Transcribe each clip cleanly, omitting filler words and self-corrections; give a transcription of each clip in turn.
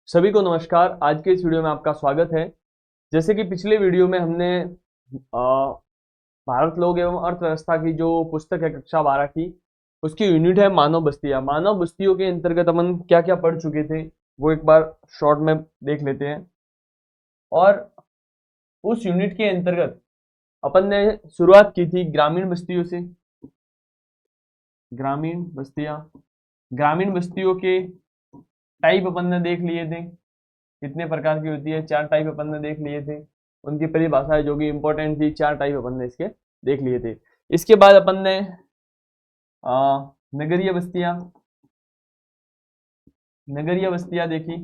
सभी को नमस्कार। आज के इस वीडियो में आपका स्वागत है। जैसे कि पिछले वीडियो में हमने भारत लोग एवं अर्थव्यवस्था की जो पुस्तक है कक्षा 12 की, उसकी यूनिट है मानव बस्तियां। मानव बस्तियों के अंतर्गत अपन क्या क्या पढ़ चुके थे वो एक बार शॉर्ट में देख लेते हैं। और उस यूनिट के अंतर्गत अपन ने शुरुआत की थी ग्रामीण बस्तियों से। ग्रामीण बस्तियां, ग्रामीण बस्तियों के टाइप अपन ने देख लिए थे, कितने प्रकार की होती है। 4 टाइप अपन ने देख लिए थे। उनकी परिभाषाएं जो कि इंपॉर्टेंट थी, 4 टाइप अपन ने इसके देख लिए थे। इसके बाद अपन ने नगरीय बस्तियां, नगरीय बस्तियां देखी।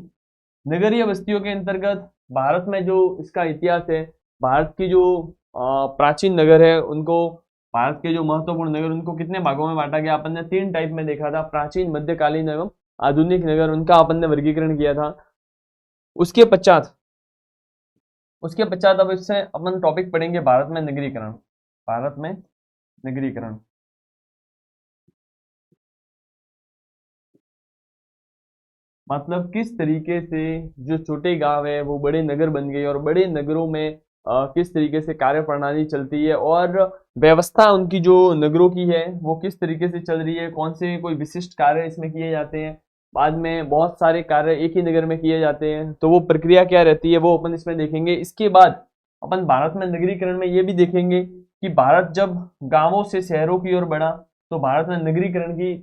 नगरीय बस्तियों के अंतर्गत भारत में जो इसका इतिहास है, भारत की जो प्राचीन नगर है उनको, भारत के जो महत्वपूर्ण नगर उनको कितने भागों में बांटा गया, अपन ने 3 टाइप में देखा था। प्राचीन, मध्यकालीन एवं आधुनिक नगर, उनका अपन ने वर्गीकरण किया था। उसके पश्चात अब इससे अपन टॉपिक पढ़ेंगे भारत में नगरीकरण। भारत में नगरीकरण मतलब किस तरीके से जो छोटे गांव है वो बड़े नगर बन गए, और बड़े नगरों में किस तरीके से कार्य प्रणाली चलती है, और व्यवस्था उनकी जो नगरों की है वो किस तरीके से चल रही है, कौन से कोई विशिष्ट कार्य इसमें किए जाते हैं, बाद में बहुत सारे कार्य एक ही नगर में किए जाते हैं, तो वो प्रक्रिया क्या रहती है वो अपन इसमें देखेंगे। इसके बाद अपन भारत में नगरीकरण में ये भी देखेंगे कि भारत जब गांवों से शहरों की ओर बढ़ा तो भारत में नगरीकरण की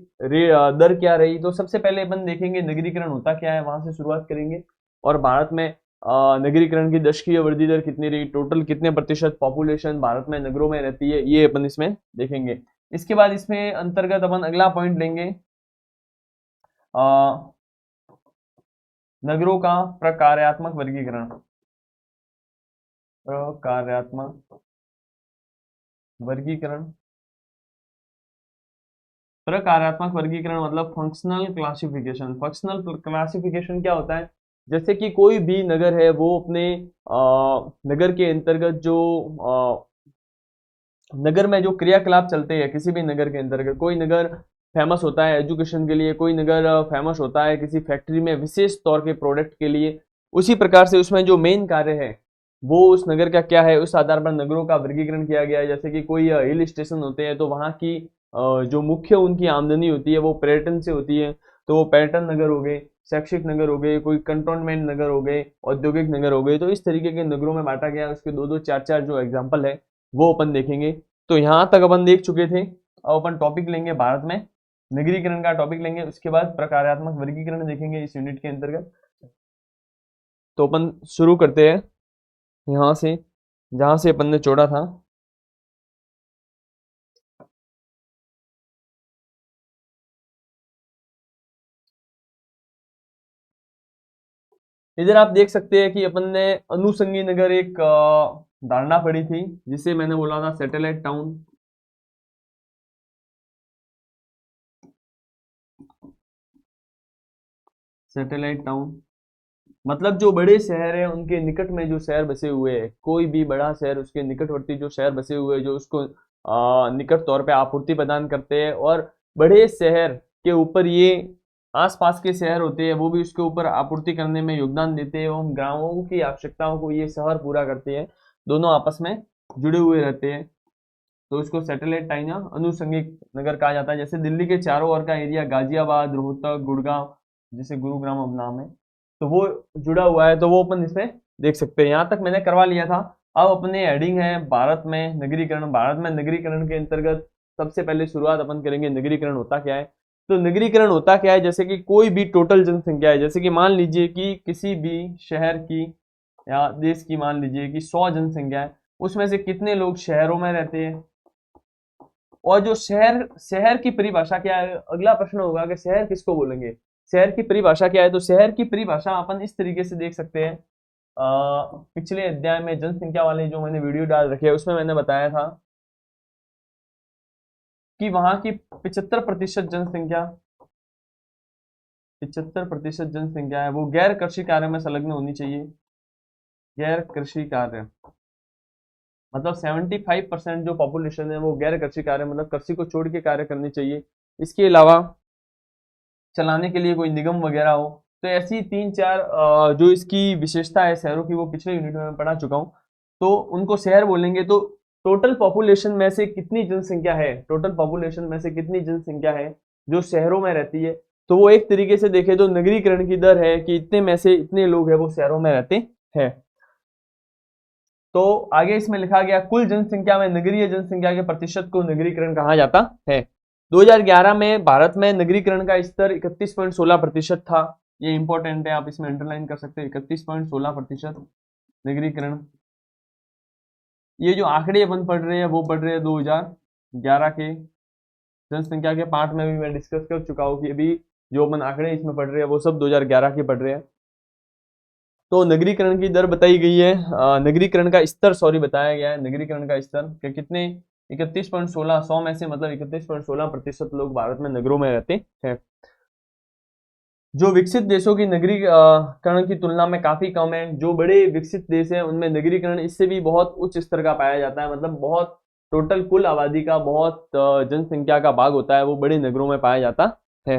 दर क्या रही। तो सबसे पहले अपन देखेंगे नगरीकरण होता क्या है, वहां से शुरुआत करेंगे। और भारत में नगरीकरण की दशकीय वृद्धि दर कितनी रही, टोटल कितने प्रतिशत पॉपुलेशन भारत में नगरों में रहती है, ये अपन इसमें देखेंगे। इसके बाद इसमें अंतर्गत अपन अगला पॉइंट लेंगे नगरों का प्रकार्यात्मक वर्गीकरण। प्रकार्यात्मक वर्गीकरण, प्रकार्यात्मक वर्गीकरण मतलब फंक्शनल क्लासिफिकेशन। फंक्शनल क्लासिफिकेशन क्या होता है, जैसे कि कोई भी नगर है वो अपने नगर के अंतर्गत जो नगर में जो क्रियाकलाप चलते हैं, किसी भी नगर के अंतर्गत कोई नगर फेमस होता है एजुकेशन के लिए, कोई नगर फेमस होता है किसी फैक्ट्री में विशेष तौर के प्रोडक्ट के लिए, उसी प्रकार से उसमें जो मेन कार्य है वो उस नगर का क्या है, उस आधार पर नगरों का वर्गीकरण किया गया है। जैसे कि कोई हिल स्टेशन होते हैं तो वहाँ की जो मुख्य उनकी आमदनी होती है वो पर्यटन से होती है, तो वो पर्यटन नगर हो गए, शैक्षिक नगर हो गए, कोई कंटोनमेंट नगर हो गए, औद्योगिक नगर हो गए। तो इस तरीके के नगरों में बांटा गया है। उसके दो दो चार चार जो एग्जाम्पल है वो अपन देखेंगे। तो यहां तक अपन देख चुके थे। अब अपन टॉपिक लेंगे भारत में नगरीकरण का टॉपिक लेंगे, उसके बाद प्रकार्यात्मक वर्गीकरण देखेंगे इस यूनिट के अंतर्गत। तो अपन शुरू करते हैं यहां से जहां से अपन ने छोड़ा था। इधर आप देख सकते हैं कि अपन ने अनुसंगी नगर एक धारणा पड़ी थी, जिसे मैंने बोला था सैटेलाइट टाउन। सैटेलाइट टाउन मतलब जो बड़े शहर है उनके निकट में जो शहर बसे हुए हैं, कोई भी बड़ा शहर उसके निकटवर्ती जो शहर बसे हुए हैं जो उसको निकट तौर पे आपूर्ति प्रदान करते हैं, और बड़े शहर के ऊपर ये आसपास के शहर होते हैं वो भी उसके ऊपर आपूर्ति करने में योगदान देते हैं, एवं ग्रामों की आवश्यकताओं को ये शहर पूरा करते हैं, दोनों आपस में जुड़े हुए रहते हैं। तो इसको सैटेलाइट टाउन या अनुसंगिक नगर कहा जाता है। जैसे दिल्ली के चारों ओर का एरिया गाजियाबाद, रोहतक, गुड़गांव, जैसे गुरुग्राम अब नाम है, तो वो जुड़ा हुआ है, तो वो अपन इसमें देख सकते हैं। यहाँ तक मैंने करवा लिया था। अब अपने हेडिंग है भारत में नगरीकरण। भारत में नगरीकरण के अंतर्गत सबसे पहले शुरुआत अपन करेंगे नगरीकरण होता क्या है। तो नगरीकरण होता क्या है, जैसे कि कोई भी टोटल जनसंख्या है, जैसे कि मान लीजिए कि किसी भी शहर की या देश की मान लीजिए कि 100 जनसंख्या है, उसमें से कितने लोग शहरों में रहते हैं, और जो शहर शहर की परिभाषा क्या है, अगला प्रश्न होगा कि शहर किसको बोलेंगे, शहर की परिभाषा क्या है। तो शहर की परिभाषा अपन इस तरीके से देख सकते हैं। पिछले अध्याय में जनसंख्या वाले जो मैंने वीडियो डाल रखे है उसमें मैंने बताया था कि वहां की 75% जनसंख्या, 75% जनसंख्या है वो गैर कृषि कार्य में संलग्न होनी चाहिए। गैर कृषि कार्य मतलब 75% जो पॉपुलेशन है वो गैर कृषि कार्य मतलब कृषि को छोड़ के कार्य करनी चाहिए। इसके अलावा चलाने के लिए कोई निगम वगैरह हो, तो ऐसी तीन चार जो इसकी विशेषता है शहरों की, वो पिछले यूनिट में मैं पढ़ा चुका हूँ। तो उनको शहर बोलेंगे तो टोटल पॉपुलेशन में से कितनी जनसंख्या है, टोटल पॉपुलेशन में से कितनी जनसंख्या है जो शहरों में रहती है, तो वो एक तरीके से देखे तो नगरीकरण की दर है कि इतने में से इतने लोग हैं वो शहरों में रहते हैं। तो आगे इसमें लिखा गया कुल जनसंख्या में नगरीय जनसंख्या के प्रतिशत को नगरीकरण कहा जाता है। 2011 में भारत में नगरीकरण का स्तर 31.16% था। ये इंपॉर्टेंट है, आप इसमें अंडरलाइन कर सकते हैं, 31.16% नगरीकरण। ये जो आंकड़े अपन पढ़ रहे हैं वो पढ़ रहे हैं 2011 के जनसंख्या के पार्ट में भी मैं डिस्कस कर चुका हूँ कि अभी जो अपन आंकड़े इसमें पढ़ रहे हैं वो सब 2011 के पढ़ रहे हैं। तो नगरीकरण की दर बताई गई है, नगरीकरण का स्तर सॉरी बताया गया है, नगरीकरण का स्तर कि कितने 31.16, 100 में से मतलब 31.16% लोग भारत में नगरों में रहते हैं, जो विकसित देशों की नगरीकरण की तुलना में काफी कम है। जो बड़े विकसित देश हैं उनमें नगरीकरण इससे भी बहुत उच्च स्तर का पाया जाता है, मतलब बहुत टोटल कुल आबादी का बहुत जनसंख्या का भाग होता है वो बड़े नगरों में पाया जाता है।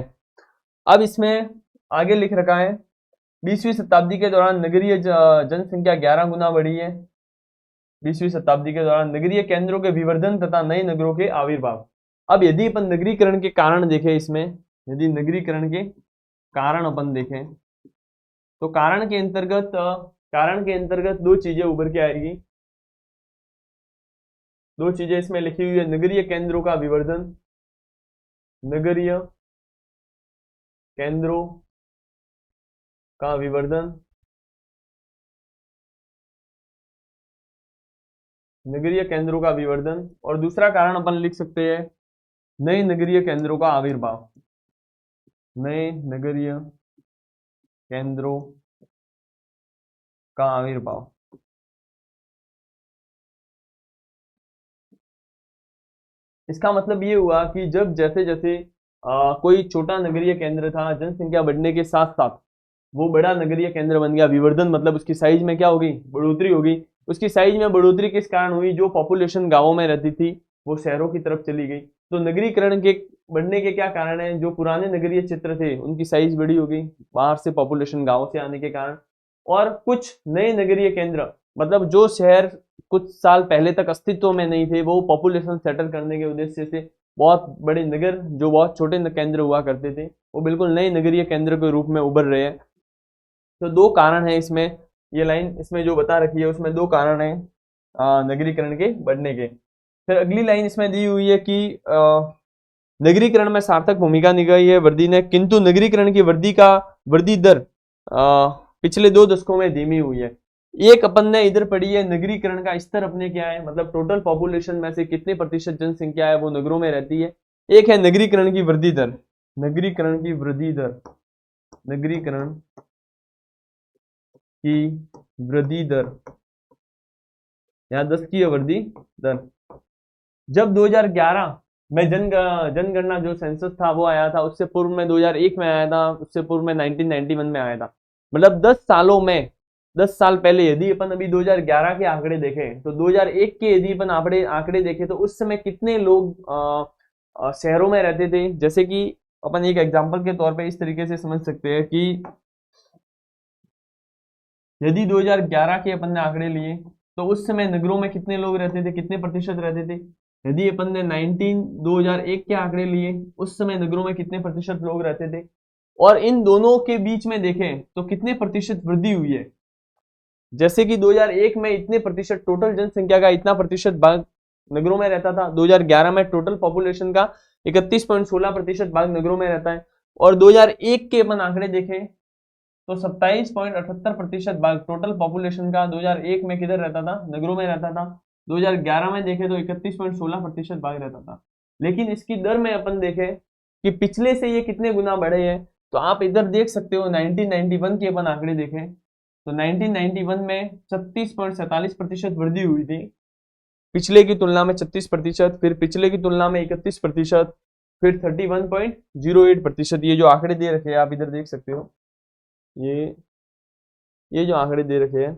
अब इसमें आगे लिख रखा है 20वीं शताब्दी के दौरान नगरीय जनसंख्या 11 गुना बढ़ी है। 20वीं शताब्दी के दौरान नगरीय केंद्रों के विवर्धन तथा नए नगरों के आविर्भाव। अब यदि अपन नगरीकरण के कारण देखें, इसमें यदि नगरीकरण के कारण अपन देखें तो कारण के अंतर्गत दो चीजें उभर के आएगी। दो चीजें इसमें लिखी हुई है, नगरीय केंद्रों का विवर्धन, नगरीय केंद्रों का विवर्धन, नगरीय केंद्रों का विवर्धन, और दूसरा कारण अपन लिख सकते हैं नए नगरीय केंद्रों का आविर्भाव, नए नगरीय केंद्रों का आविर्भाव। इसका मतलब ये हुआ कि जब जैसे जैसे कोई छोटा नगरीय केंद्र था, जनसंख्या बढ़ने के साथ साथ वो बड़ा नगरीय केंद्र बन गया। विवर्धन मतलब उसकी साइज में क्या होगी, बढ़ोतरी होगी। उसकी साइज में बढ़ोतरी किस कारण हुई, जो पॉपुलेशन गांवों में रहती थी वो शहरों की तरफ चली गई। तो नगरीकरण के बढ़ने के क्या कारण है, जो पुराने नगरीय क्षेत्र थे उनकी साइज बड़ी हो गई बाहर से पॉपुलेशन गाँव से आने के कारण, और कुछ नए नगरीय केंद्र मतलब जो शहर कुछ साल पहले तक अस्तित्व में नहीं थे वो पॉपुलेशन सेटल करने के उद्देश्य से बहुत बड़े नगर जो बहुत छोटे केंद्र हुआ करते थे वो बिल्कुल नए नगरीय केंद्र के रूप में उभर रहे हैं। तो दो कारण है इसमें, ये लाइन इसमें जो बता रखी है उसमें दो कारण है नगरीकरण के बढ़ने के। फिर अगली लाइन इसमें दी हुई है कि नगरीकरण में सार्थक भूमिका निभाई है वृद्धि ने, किंतु नगरीकरण की वृद्धि दर पिछले 2 दशकों में धीमी हुई है। एक अपन ने इधर पढ़ी है नगरीकरण का स्तर अपने क्या है, मतलब टोटल पॉपुलेशन में से कितने प्रतिशत जनसंख्या है वो नगरों में रहती है। एक है नगरीकरण की वृद्धि दर, नगरीकरण की वृद्धि दर, नगरीकरण की वृद्धि दर या 10 की वृद्धि दर। जब 2011 में जनगणना जो सेंसस था वो आया था, उससे पूर्व में 2001 में आया था, उससे पूर्व में 1991 में आया था, मतलब 10 सालों में 10 साल पहले। यदि अपन अभी 2011 के आंकड़े देखें तो 2001 के यदि अपन आंकड़े देखें तो उस समय कितने लोग शहरों में रहते थे। जैसे कि अपन एक एग्जांपल के तौर पे इस तरीके से समझ सकते हैं कि यदि 2011 के अपन ने आंकड़े लिए तो उस समय नगरों में कितने लोग रहते थे, कितने प्रतिशत रहते थे। यदि अपन ने 2001 के आंकड़े लिए उस समय नगरों में कितने प्रतिशत लोग रहते थे, और इन दोनों के बीच में देखें तो कितने प्रतिशत वृद्धि हुई है। जैसे कि 2001 में इतने प्रतिशत टोटल जनसंख्या का इतना प्रतिशत भाग नगरों में रहता था, 2011 में टोटल पॉपुलेशन का 31.16% भाग नगरों में रहता है, और 2001 के अपन आंकड़े देखें तो 27.78% भाग टोटल पॉपुलेशन का 2001 में किधर रहता था, नगरों में रहता था। 2011 में देखें तो 31.16% भाग रहता था। लेकिन इसकी दर में अपन देखें कि पिछले से ये कितने गुना बढ़े हैं, तो आप इधर देख सकते हो 1991 के अपन आंकड़े देखें तो 1991 में 36.47% वृद्धि हुई थी, पिछले की तुलना में 36%, फिर पिछले की तुलना में 31%, फिर 31.08%। ये जो आंकड़े दे रखे हैं आप इधर देख सकते हो, ये ये जो आंकड़े दे रखे हैं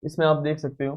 इसमें आप देख सकते हो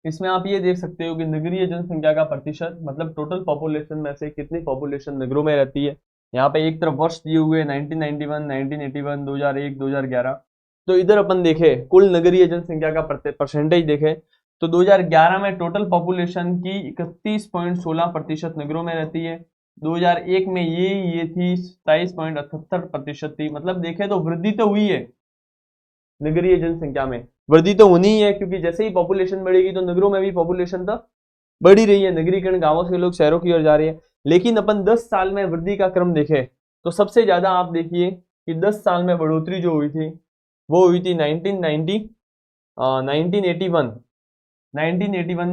इसमें आप ये देख सकते हो कि नगरीय जनसंख्या का प्रतिशत, मतलब टोटल पॉपुलेशन में से कितनी पॉपुलेशन नगरों में रहती है। यहाँ पे एक तरफ वर्ष दिए हुए 1991, 1981, 2001, 2011। तो इधर अपन देखें कुल नगरीय जनसंख्या का परसेंटेज देखें तो 2011 में टोटल पॉपुलेशन की 31.16% नगरों में रहती है। 2001 में ये थी 27.78% थी। मतलब देखें तो वृद्धि तो हुई है नगरीय जनसंख्या में, वृद्धि तो होनी ही है, क्योंकि जैसे ही पॉपुलेशन बढ़ेगी तो नगरों में भी पॉपुलेशन तो बढ़ ही रही है। नगरीकरण, गांवों से लोग शहरों की ओर जा रहे हैं। लेकिन अपन 10 साल में वृद्धि का क्रम देखें तो सबसे ज्यादा आप देखिए कि 10 साल में बढ़ोतरी जो हुई थी वो हुई थी 1981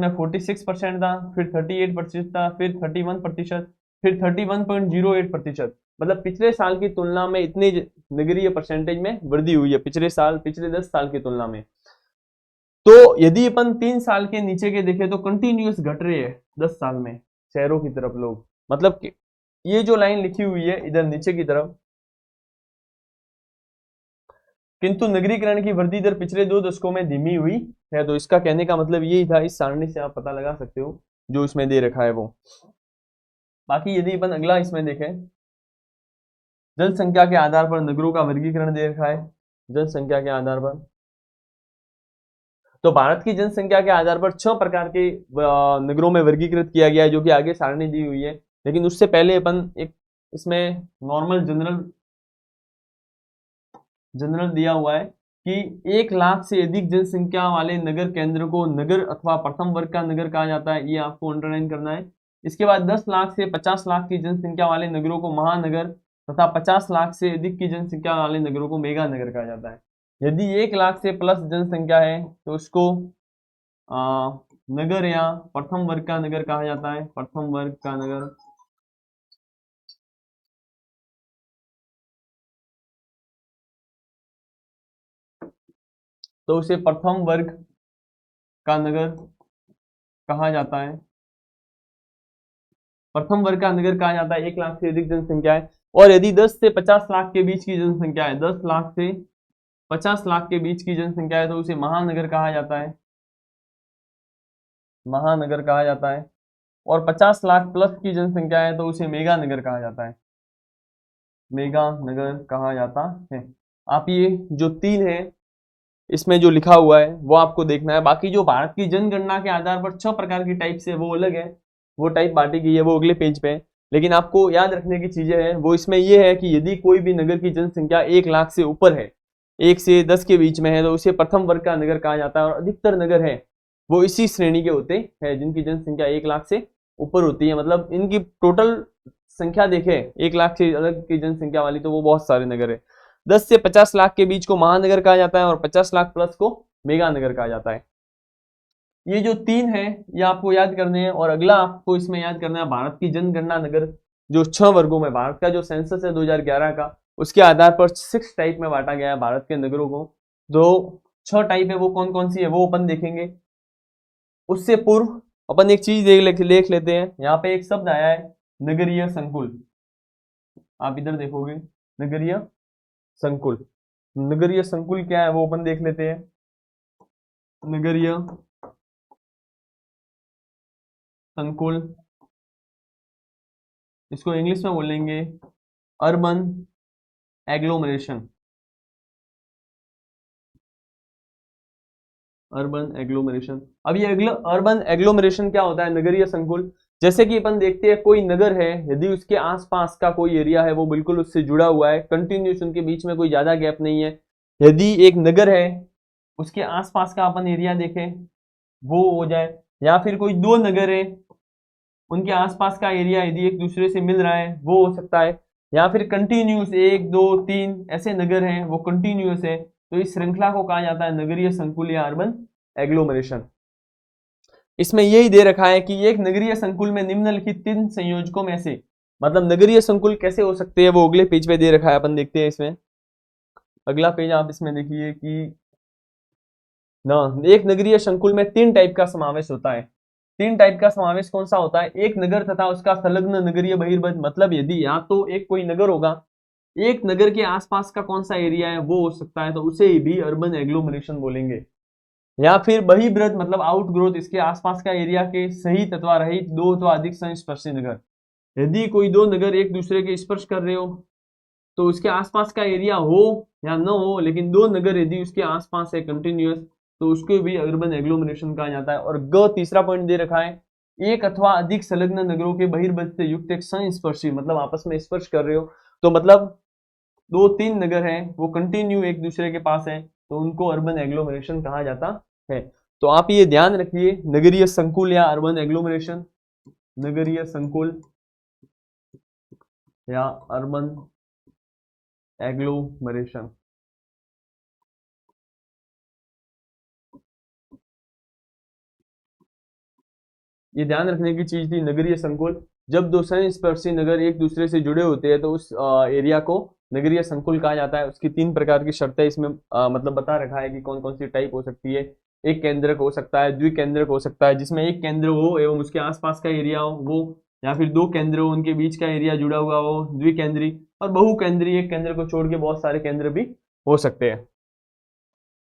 में 46% था, फिर 38% था, फिर 31%, फिर 31.08%। मतलब पिछले साल की तुलना में इतनी नगरीय परसेंटेज में वृद्धि हुई है पिछले 10 साल की तुलना में। तो यदि अपन 3 साल के नीचे के देखें तो कंटिन्यूअस घट रहे हैं 10 साल में शहरों की तरफ लोग। मतलब कि ये जो लाइन लिखी हुई है इधर नीचे की तरफ, किंतु नगरीकरण की वृद्धि दर पिछले 2 दशकों में धीमी हुई है। तो इसका कहने का मतलब यही था, इस सारणी से आप पता लगा सकते हो जो इसमें दे रखा है वो। बाकी यदि अपन अगला इसमें देखें, जनसंख्या के आधार पर नगरों का वर्गीकरण दे रखा है। जनसंख्या के आधार पर तो भारत की जनसंख्या के आधार पर 6 प्रकार के नगरों में वर्गीकृत किया गया है, जो कि आगे सारणी दी हुई है। लेकिन उससे पहले अपन एक इसमें नॉर्मल जनरल दिया हुआ है कि 1 लाख से अधिक जनसंख्या वाले नगर केंद्र को नगर अथवा प्रथम वर्ग का नगर कहा जाता है। ये आपको अंडरलाइन करना है। इसके बाद 10 लाख से 50 लाख की जनसंख्या वाले नगरों को महानगर तथा 50 लाख से अधिक की जनसंख्या वाले नगरों को मेगा नगर कहा जाता है। यदि 1 लाख से प्लस जनसंख्या है तो उसको नगर या प्रथम वर्ग का नगर कहा जाता है। प्रथम वर्ग का नगर। तो उसे प्रथम वर्ग का नगर कहा जाता है। प्रथम वर्ग का नगर कहा जाता है 1 लाख से अधिक जनसंख्या है। और यदि 10 से 50 लाख के बीच की जनसंख्या है, 10 लाख से 50 लाख के बीच की जनसंख्या है तो उसे महानगर कहा जाता है। महानगर कहा जाता है। और 50 लाख प्लस की जनसंख्या है तो उसे मेगा नगर कहा जाता है। मेगा नगर कहा जाता है। आप ये जो 3 है इसमें जो लिखा हुआ है वो आपको देखना है। बाकी जो भारत की जनगणना के आधार पर 6 प्रकार की टाइप से वो अलग है, वो टाइप बांटी गई है, वो अगले पेज पे है। लेकिन आपको याद रखने की चीजें हैं वो इसमें ये है कि यदि कोई भी नगर की जनसंख्या 1 लाख से ऊपर है, 1 से 10 के बीच में है, तो उसे प्रथम वर्ग का नगर कहा जाता है। और अधिकतर नगर है वो इसी श्रेणी के होते हैं जिनकी जनसंख्या 1 लाख से ऊपर होती है। मतलब इनकी टोटल संख्या देखें 1 लाख से अलग की जनसंख्या वाली तो वो बहुत सारे नगर है। 10 से 50 लाख के बीच को महानगर कहा जाता है और 50 लाख प्लस को मेगा नगर कहा जाता है। ये जो 3 है ये आपको याद करने हैं। और अगला आपको इसमें याद करना है भारत की जनगणना नगर जो 6 वर्गों में, भारत का जो सेंसस है 2011 का, उसके आधार पर 6 टाइप में बांटा गया है भारत के नगरों को। जो 6 टाइप है वो कौन कौन सी है वो अपन देखेंगे। उससे पूर्व अपन एक चीज देख लेते हैं। यहाँ पे एक शब्द आया है नगरीय संकुल। आप इधर देखोगे नगरीय संकुल। नगरीय संकुल क्या है वो अपन देख लेते हैं। नगरीय संकुल, इसको इंग्लिश में बोलेंगे अर्बन एग्लोमरेशन। Urban agglomeration. अब ये अर्बन एग्लोमरेशन क्या होता है, नगरीय संकुल। जैसे कि अपन देखते हैं कोई नगर है, यदि उसके आसपास का कोई एरिया है वो बिल्कुल उससे जुड़ा हुआ है, कंटिन्यूस, उनके बीच में कोई ज्यादा गैप नहीं है। यदि एक नगर है उसके आसपास का अपन एरिया देखें वो हो जाए, या फिर कोई 2 नगर है उनके आसपास का एरिया यदि एक दूसरे से मिल रहा है वो हो सकता है। या फिर कंटिन्यूस 1 2 3 ऐसे नगर हैं वो कंटिन्यूस है, तो इस श्रृंखला को कहा जाता है नगरीय संकुल या अर्बन एग्लोमरेशन। इसमें यही दे रखा है कि एक नगरीय संकुल में निम्नलिखित 3 संयोजकों में से, मतलब नगरीय संकुल कैसे हो सकते हैं वो अगले पेज पे दे रखा है, अपन देखते हैं इसमें। अगला पेज आप इसमें देखिए कि ना एक नगरीय संकुल में 3 टाइप का समावेश होता है। 3 टाइप का समावेश कौन सा होता है, एक नगर तथा उसका संलग्न नगरीय बहिर्भूत। मतलब यदि या तो एक कोई नगर होगा, एक नगर के आसपास का कौन सा एरिया है वो हो सकता है, तो उसे भी अर्बन एग्लोमरेशन बोलेंगे। या फिर बहिर्बृहत मतलब आउटग्रोथ, इसके आसपास का एरिया के सहित अथवा रहित दो अथवा अधिक संस्पर्शी नगर। यदि कोई दो नगर एक दूसरे के स्पर्श कर रहे हो तो उसके आसपास का एरिया हो या न हो, लेकिन दो नगर यदि उसके आसपास है कंटिन्यूअस, तो उसको भी अर्बन एग्लोमरेशन कहा जाता है। और ग तीसरा पॉइंट दे रखा है, एक अथवा अधिक संलग्न नगरों के बहिर्बृहत से युक्त एक संस्पर्शी, मतलब आपस में स्पर्श कर रहे हो, तो मतलब दो तीन नगर हैं वो कंटिन्यू एक दूसरे के पास है, तो उनको अर्बन एग्लोमरेशन कहा जाता है। तो आप ये ध्यान रखिए, नगरीय संकुल या अर्बन एग्लोमरेशन, नगरीय संकुल या अर्बन एग्लोमरेशन। ये ध्यान रखने की चीज थी, नगरीय संकुल, जब दो संस्पर्शी नगर एक दूसरे से जुड़े होते हैं तो उस एरिया को नगरीय संकुल कहा जाता है। उसकी तीन प्रकार की शर्तें इसमें मतलब बता रखा है कि कौन कौन सी टाइप हो सकती है। एक केंद्रक हो सकता है, द्विकेंद्रक हो सकता है जिसमें एक केंद्र हो एवं उसके आसपास का एरिया हो वो, या फिर दो केंद्र हो उनके बीच का एरिया जुड़ा हुआ हो, द्विकेंद्री। और बहुकेंद्री, एक केंद्र को छोड़ के बहुत सारे केंद्र भी हो सकते हैं।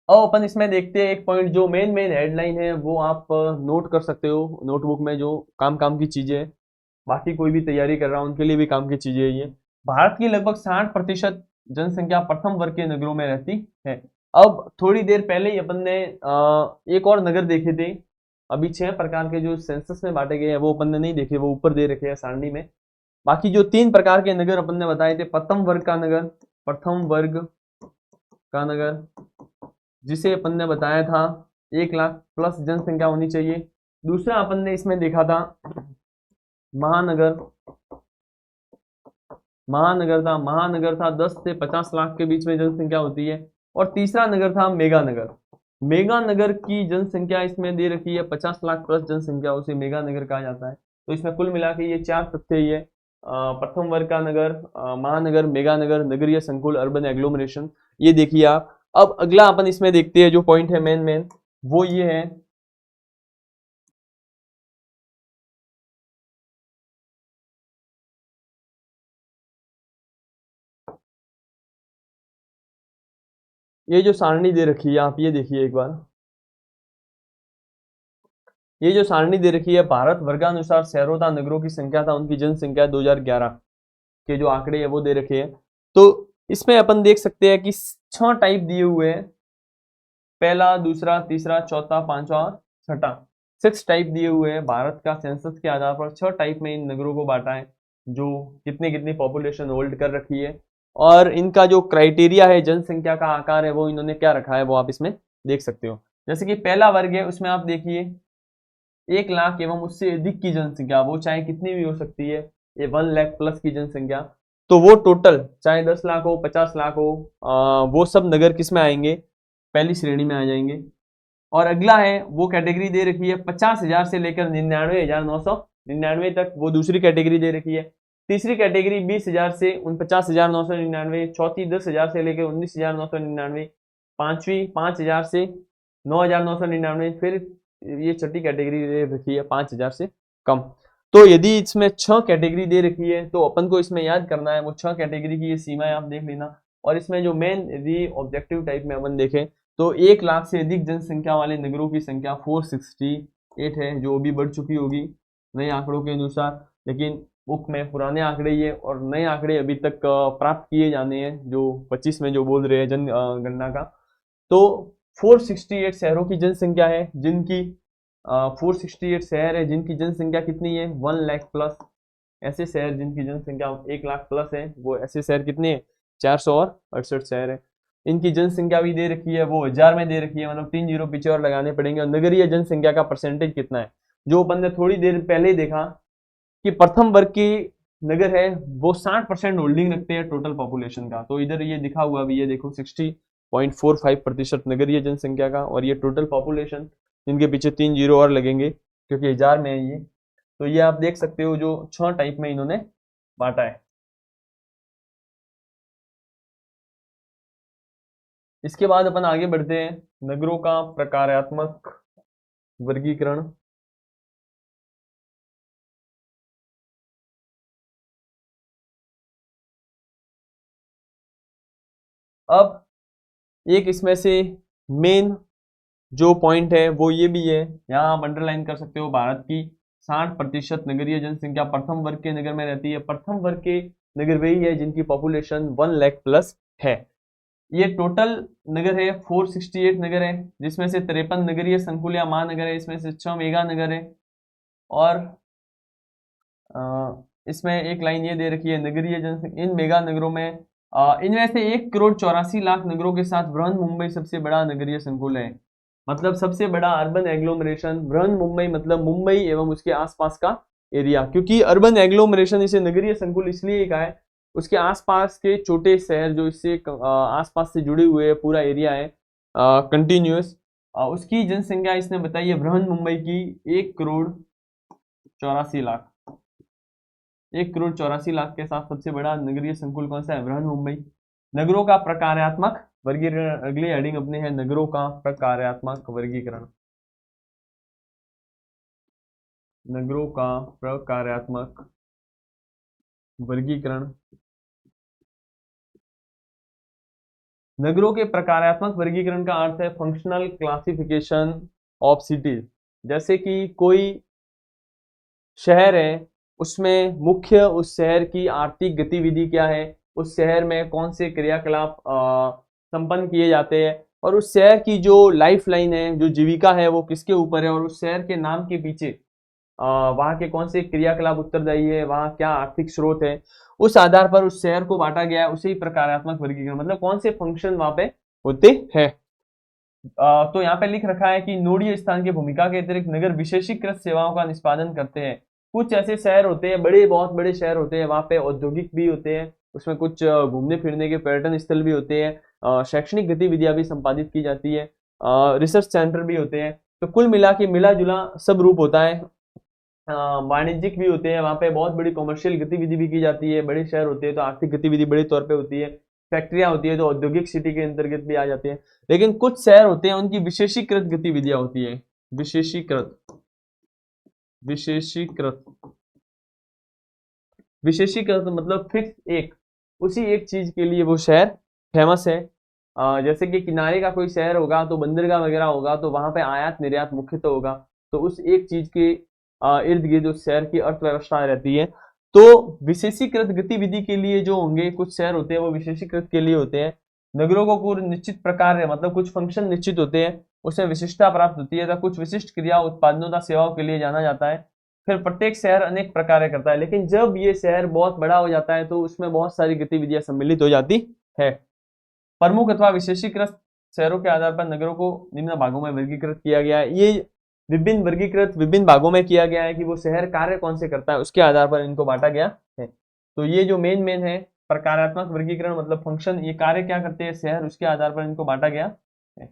अब अपन इसमें देखते हैं एक पॉइंट, जो मेन मेन हेडलाइन है वो आप नोट कर सकते हो नोटबुक में, जो काम काम की चीजें हैं, बाकी कोई भी तैयारी कर रहा है उनके लिए भी काम की चीजें है ये। भारत की लगभग 60% जनसंख्या प्रथम वर्ग के नगरों में रहती है। अब थोड़ी देर पहले ही अपन ने एक और नगर देखे थे। अभी 6 प्रकार के जो सेंसस में बांटे गए हैं वो अपन ने नहीं देखे, वो ऊपर दे रखे हैं सारणी में। बाकी जो 3 प्रकार के नगर अपन ने बताए थे, प्रथम वर्ग का नगर, प्रथम वर्ग का नगर जिसे अपन ने बताया था 1 लाख प्लस जनसंख्या होनी चाहिए। दूसरा अपन ने इसमें देखा था महानगर, महानगर था 10 से 50 लाख के बीच में जनसंख्या होती है। और तीसरा नगर था मेगा नगर। मेगा नगर की जनसंख्या इसमें दे रखी है 50 लाख प्लस जनसंख्या, उसे मेगा नगर कहा जाता है। तो इसमें कुल मिला के ये 4 तथ्य ही है, प्रथम वर्ग का नगर, महानगर, मेगा नगर, नगरीय संकुल, अर्बन एग्लोमरेशन, ये देखिए आप। अब अगला अपन इसमें देखते हैं जो पॉइंट है मेन मेन, वो ये है ये जो सारणी दे रखी है, आप ये देखिए एक बार। ये जो सारणी दे रखी है, भारत वर्गानुसार शहरों तथा नगरों की संख्या था उनकी जनसंख्या 2011 के जो आंकड़े हैं वो दे रखे हैं। तो इसमें अपन देख सकते हैं कि 6 टाइप दिए हुए हैं, पहला, दूसरा, तीसरा, चौथा, पांचवा और छठा, 6 टाइप दिए हुए हैं। भारत का सेंसस के आधार पर 6 टाइप में इन नगरों को बांटा है, जो कितनी कितनी पॉपुलेशन होल्ड कर रखी है। और इनका जो क्राइटेरिया है, जनसंख्या का आकार है, वो इन्होंने क्या रखा है वो आप इसमें देख सकते हो। जैसे कि पहला वर्ग है, उसमें आप देखिए 1 लाख एवं उससे अधिक की जनसंख्या, वो चाहे कितनी भी हो सकती है, ये 1 लाख प्लस की जनसंख्या, तो वो टोटल चाहे 10 लाख हो, 50 लाख हो, वो सब नगर किस में आएंगे, पहली श्रेणी में आ जाएंगे। और अगला है, वो कैटेगरी दे रखी है 50,000 से लेकर 99,999 तक, वो दूसरी कैटेगरी दे रखी है। तीसरी कैटेगरी 20,000 से 49,999, चौथी 10,000 से लेकर 19,999, पांचवी 5,000 से 9,999, फिर ये छठी कैटेगरी दे रखी है 5,000 से कम। तो यदि इसमें 6 कैटेगरी दे रखी है तो अपन को इसमें याद करना है वो 6 कैटेगरी की ये सीमाएं आप देख लेना। और इसमें जो मेन यदि ऑब्जेक्टिव टाइप में अपन देखें तो 1 लाख से अधिक जनसंख्या वाले नगरों की संख्या 468 है, जो अभी बढ़ चुकी होगी नए आंकड़ों के अनुसार, लेकिन बुक में पुराने आंकड़े ही है और नए आंकड़े अभी तक प्राप्त किए जाने हैं, जो 25 में जो बोल रहे हैं जनगणना का। तो 468 शहरों की जनसंख्या है जिनकी 468 शहर है जिनकी जनसंख्या कितनी है, 1 लाख प्लस। ऐसे शहर जिनकी जनसंख्या 1 लाख प्लस है, वो ऐसे शहर कितने हैं, 468 शहर है। इनकी जनसंख्या भी दे रखी है, वो हजार में दे रखी है, मतलब 3 जीरो पीछे और लगाने पड़ेंगे। और नगरीय जनसंख्या का परसेंटेज कितना है, जो अपन ने थोड़ी देर पहले ही देखा कि प्रथम वर्ग की नगर है वो 60% होल्डिंग रखते हैं टोटल पॉपुलेशन का। तो इधर ये दिखा हुआ भी, ये देखो 60.45% नगरीय जनसंख्या का, और ये टोटल पॉपुलेशन, जिनके पीछे 3 जीरो और लगेंगे क्योंकि हजार में है ये। तो ये आप देख सकते हो जो 6 टाइप में इन्होंने बांटा है। इसके बाद अपन आगे बढ़ते हैं, नगरों का प्रकारात्मक वर्गीकरण। अब एक इसमें से मेन जो पॉइंट है वो ये भी है, यहाँ आप अंडरलाइन कर सकते हो, भारत की 60% नगरीय जनसंख्या प्रथम वर्ग के नगर में रहती है। प्रथम वर्ग के नगर वही है जिनकी पॉपुलेशन 1 लाख प्लस है। ये टोटल नगर है 468 नगर है, जिसमें से 53 नगरीय संकुल या महानगर है, इसमें से 6 मेगा नगर है। और इसमें एक लाइन ये दे रखी है, नगरीय जनसंख्या इन मेगा नगरों में इनमें से 1,84,00,000 नगरों के साथ बृहन मुंबई सबसे बड़ा नगरीय संकुल है। मतलब सबसे बड़ा अर्बन एग्लोमरेशन बृहन मुंबई, मतलब मुंबई एवं उसके आसपास का एरिया। क्योंकि अर्बन एग्लोमरेशन इसे नगरीय संकुल इसलिए कहा है, उसके आसपास के छोटे शहर जो इससे आसपास से जुड़े हुए पूरा एरिया है कंटिन्यूअस, उसकी जनसंख्या इसने बताई है बृहन मुंबई की 1,84,00,000। 1,84,00,000 के साथ सबसे बड़ा नगरीय संकुल कौन सा है? बृहन मुंबई। नगरों का प्रकार्यात्मक वर्गीकरण, अगली हेडिंग अपने है नगरों का प्रकार्यात्मक वर्गीकरण। नगरों का प्रकार्यात्मक वर्गीकरण। नगरों के प्रकार्यात्मक वर्गीकरण का अर्थ है फंक्शनल क्लासिफिकेशन ऑफ सिटीज। जैसे कि कोई शहर है, उसमें मुख्य उस शहर की आर्थिक गतिविधि क्या है, उस शहर में कौन से क्रियाकलाप संपन्न किए जाते हैं, और उस शहर की जो लाइफ लाइन है, जो जीविका है, वो किसके ऊपर है, और उस शहर के नाम के पीछे वहाँ के कौन से क्रियाकलाप उत्तरदायी है, वहाँ क्या आर्थिक स्रोत है, उस आधार पर उस शहर को बांटा गया है। उसे ही प्रकार्यात्मक वर्गीकरण, मतलब कौन से फंक्शन वहाँ पे होते हैं। तो यहाँ पे लिख रखा है कि नोडीय स्थान की भूमिका के अतिरिक्त नगर विशेषीकृत सेवाओं का निष्पादन करते हैं। कुछ ऐसे शहर होते हैं, बड़े बहुत बड़े शहर होते हैं, वहाँ पे औद्योगिक भी होते हैं, उसमें कुछ घूमने फिरने के पर्यटन स्थल भी होते हैं, शैक्षणिक गतिविधियां भी संपादित की जाती है, रिसर्च सेंटर भी होते हैं। तो कुल मिला के मिला जुला सब रूप होता है। वाणिज्यिक भी होते हैं, वहाँ पे बहुत बड़ी कॉमर्शियल गतिविधि भी की जाती है। बड़े शहर होते हैं तो आर्थिक गतिविधि बड़े तौर पे होती है। फैक्ट्रियां होती है तो औद्योगिक सिटी के अंतर्गत भी आ जाते हैं। लेकिन कुछ शहर होते हैं उनकी विशेषीकृत गतिविधियां होती है। विशेषीकृत विशेषीकृत विशेषीकृत मतलब फिक्स एक, उसी एक चीज के लिए वो शहर फेमस है। जैसे कि किनारे का कोई शहर होगा तो बंदरगाह वगैरह होगा, तो वहां पे आयात निर्यात मुख्यतः होगा। तो उस एक चीज के इर्द गिर्द उस शहर की अर्थव्यवस्था रहती है। तो विशेषीकृत गतिविधि के लिए जो होंगे कुछ शहर होते हैं वो विशेषीकृत के लिए होते हैं। नगरों को कुछ निश्चित प्रकार है, मतलब कुछ फंक्शन निश्चित होते हैं, उसमें विशिष्टता प्राप्त होती है, तो कुछ विशिष्ट क्रिया उत्पादनों तथा सेवाओं के लिए जाना जाता है। फिर प्रत्येक शहर अनेक प्रकार करता है, लेकिन जब ये शहर बहुत बड़ा हो जाता है तो उसमें बहुत सारी गतिविधियां सम्मिलित हो जाती है। प्रमुख अथवा विशेषीकृत शहरों के आधार पर नगरों को निम्न भागों में वर्गीकृत किया गया है। ये विभिन्न भागों में किया गया है कि वो शहर कार्य कौन से करता है, उसके आधार पर इनको बांटा गया है। तो ये जो मेन है प्रकारात्मक वर्गीकरण, मतलब फंक्शन, ये कार्य क्या करते हैं शहर, उसके आधार पर इनको बांटा गया है।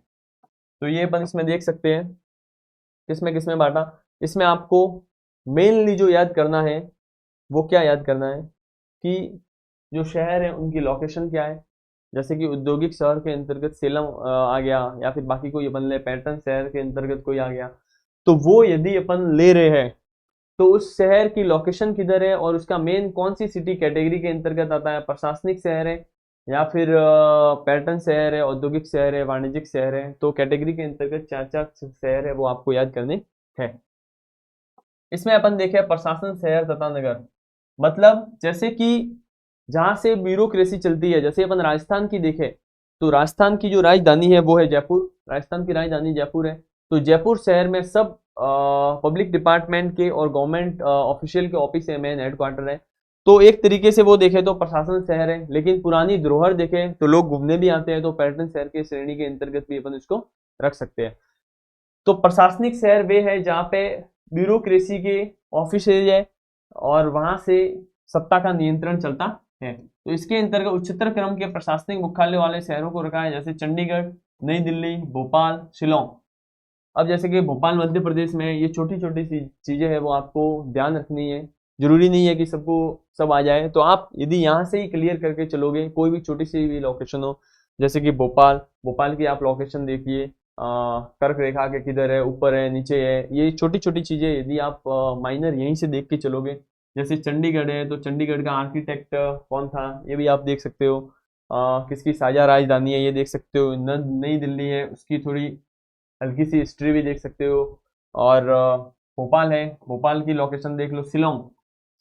तो ये अपन इसमें देख सकते हैं किसमें किसमें बांटा। इसमें आपको मेनली जो याद करना है वो क्या याद करना है कि जो शहर है उनकी लोकेशन क्या है। जैसे कि औद्योगिक शहर के अंतर्गत सेलम आ गया, या फिर बाकी कोई अपन ले पैटर्न शहर के अंतर्गत कोई आ गया, तो वो यदि अपन ले रहे हैं तो उस शहर की लोकेशन किधर है और उसका मेन कौन सी सिटी कैटेगरी के अंतर्गत आता है, प्रशासनिक शहर है या फिर पर्यटन शहर है, औद्योगिक शहर है, वाणिज्यिक शहर है। तो कैटेगरी के अंतर्गत चार चार शहर है वो आपको याद करने हैं। इसमें अपन देखें प्रशासन शहर तथा नगर, मतलब जैसे कि जहां से ब्यूरोक्रेसी चलती है, जैसे अपन राजस्थान की देखें तो राजस्थान की जो राजधानी है वो है जयपुर। राजस्थान की राजधानी जयपुर है। तो जयपुर शहर में सब पब्लिक डिपार्टमेंट के और गवर्नमेंट ऑफिशियल के ऑफिस है, मेन हेडक्वार्टर है। तो एक तरीके से वो देखें तो प्रशासन शहर है। लेकिन पुरानी धरोहर देखें तो लोग घूमने भी आते हैं, तो पर्यटन शहर के श्रेणी के अंतर्गत भी अपन इसको रख सकते हैं। तो प्रशासनिक शहर वे है जहाँ पे ब्यूरोक्रेसी के ऑफिस है और वहां से सत्ता का नियंत्रण चलता है। तो इसके अंतर्गत उच्चतर क्रम के प्रशासनिक मुख्यालय वाले शहरों को रखा है, जैसे चंडीगढ़, नई दिल्ली, भोपाल, शिलोंग। अब जैसे कि भोपाल मध्य प्रदेश में, ये छोटी छोटी सी चीजें हैं वो आपको ध्यान रखनी है। जरूरी नहीं है कि सबको सब आ जाए, तो आप यदि यहाँ से ही क्लियर करके चलोगे, कोई भी छोटी सी भी लोकेशन हो, जैसे कि भोपाल, भोपाल की आप लोकेशन देखिए, कर्क रेखा के किधर है, ऊपर है, नीचे है, ये छोटी छोटी चीजें यदि आप माइनर यहीं से देख के चलोगे। जैसे चंडीगढ़ है तो चंडीगढ़ का आर्किटेक्ट कौन था ये भी आप देख सकते हो। किसकी साझा राजधानी है ये देख सकते हो। नई दिल्ली है, उसकी थोड़ी हल्की सी हिस्ट्री भी देख सकते हो। और भोपाल है, भोपाल की लोकेशन देख लो। शिलोंग,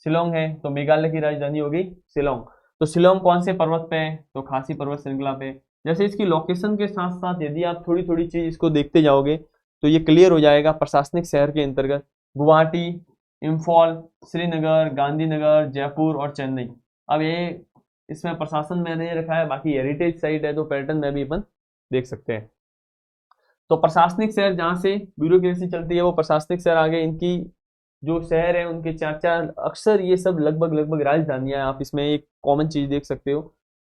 शिलोंग है तो मेघालय की राजधानी होगी शिलोंग। तो शिलोंग कौन से पर्वत पे है, तो खासी पर्वत श्रृंखला पे। जैसे इसकी लोकेशन के साथ साथ यदि आप थोड़ी थोड़ी चीज इसको देखते जाओगे तो ये क्लियर हो जाएगा। प्रशासनिक शहर के अंतर्गत गुवाहाटी, इम्फॉल, श्रीनगर, गांधीनगर, जयपुर और चेन्नई। अब ये इसमें प्रशासन में नहीं रखा है, बाकी हेरिटेज साइट है तो पर्यटन में भी अपन देख सकते हैं। तो प्रशासनिक शहर जहाँ से ब्यूरोक्रेसी चलती है वो प्रशासनिक शहर आ गए। इनकी जो शहर है उनके चार चार, अक्सर ये सब लगभग लगभग राजधानियां हैं। आप इसमें एक कॉमन चीज देख सकते हो